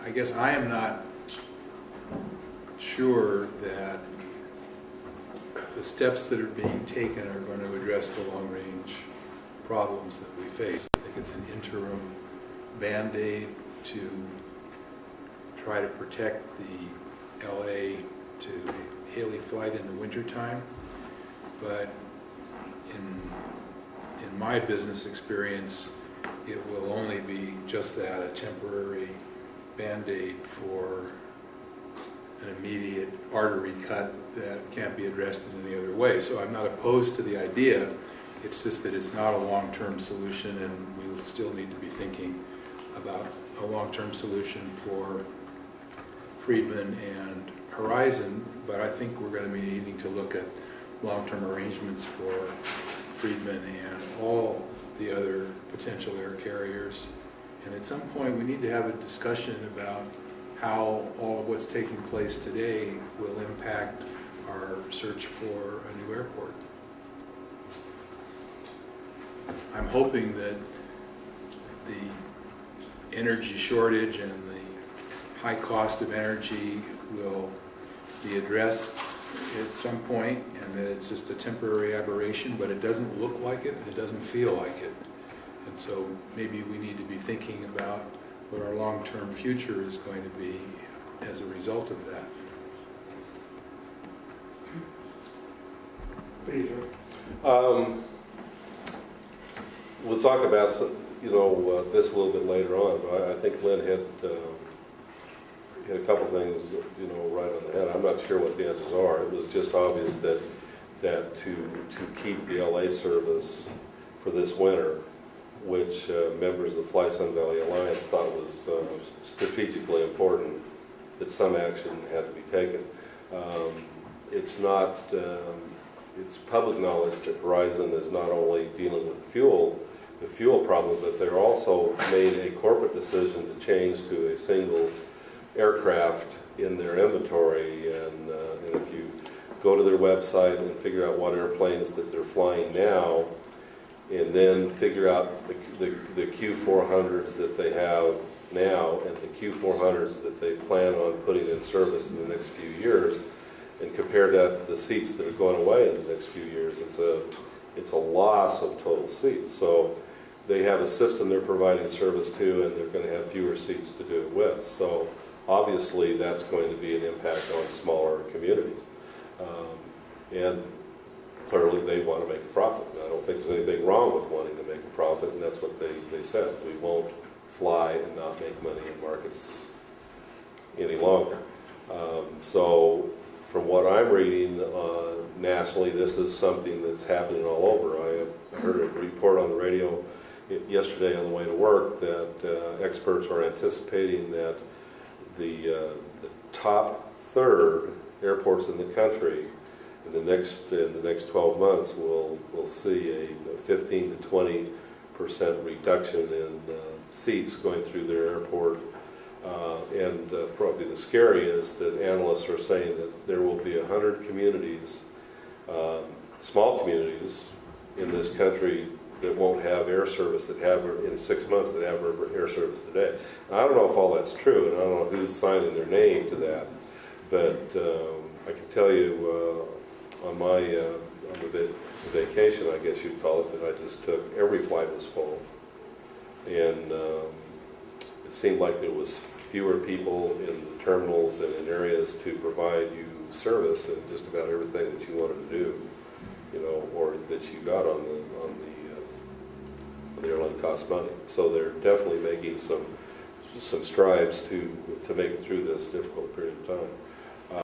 I guess I am not sure that the steps that are being taken are going to address the long-range problems that we face. I think it's an interim band-aid to try to protect the LA to Hailey flight in the wintertime, but in my business experience, it will only be just that, a temporary band-aid for an immediate artery cut that can't be addressed in any other way. So I'm not opposed to the idea, it's just that it's not a long-term solution, and we'll still need to be thinking about a long-term solution for Friedman and Horizon, but I think we're going to be needing to look at long-term arrangements for Friedman and all the other potential air carriers. And at some point we need to have a discussion about how all of what's taking place today will impact our search for a new airport. I'm hoping that the energy shortage and the high cost of energy will be addressed at some point, and that it's just a temporary aberration, but it doesn't look like it, and it doesn't feel like it. And so maybe we need to be thinking about what our long-term future is going to be as a result of that. We'll talk about this a little bit later on, but I think Lynn hit a couple things right on the head. I'm not sure what the answers are. It was just obvious that to keep the LA service for this winter, which members of Sun Valley-Alliance thought was strategically important, that some action had to be taken. It's public knowledge that Horizon is not only dealing with the fuel problem, but they're also made a corporate decision to change to a single aircraft in their inventory, and if you go to their website and figure out what airplanes that they're flying now, and then figure out the Q400s that they have now and the Q400s that they plan on putting in service in the next few years, and compare that to the seats that are going away in the next few years, it's a loss of total seats. So they have a system they're providing service to, and they're going to have fewer seats to do it with. So obviously that's going to be an impact on smaller communities. And clearly they want to make a profit. I don't think there's anything wrong with wanting to make a profit, and that's what they said. We won't fly and not make money in markets any longer. So from what I'm reading nationally, this is something that's happening all over. I heard a report on the radio yesterday on the way to work that experts are anticipating that the top third airports in the country in the next 12 months will see a 15 to 20% reduction in seats going through their airport. And probably the scary is that analysts are saying that there will be 100 communities, small communities in this country that won't have air service that have, in 6 months, that have air service today. Now, I don't know if all that's true, and I don't know who's signing their name to that, but I can tell you on the vacation, I guess you'd call it, that I just took, every flight was full, and it seemed like there was fewer people in the terminals and in areas to provide you service, and just about everything that you wanted to do, or that you got on the airline cost money. So they're definitely making some strides to make it through this difficult period of time.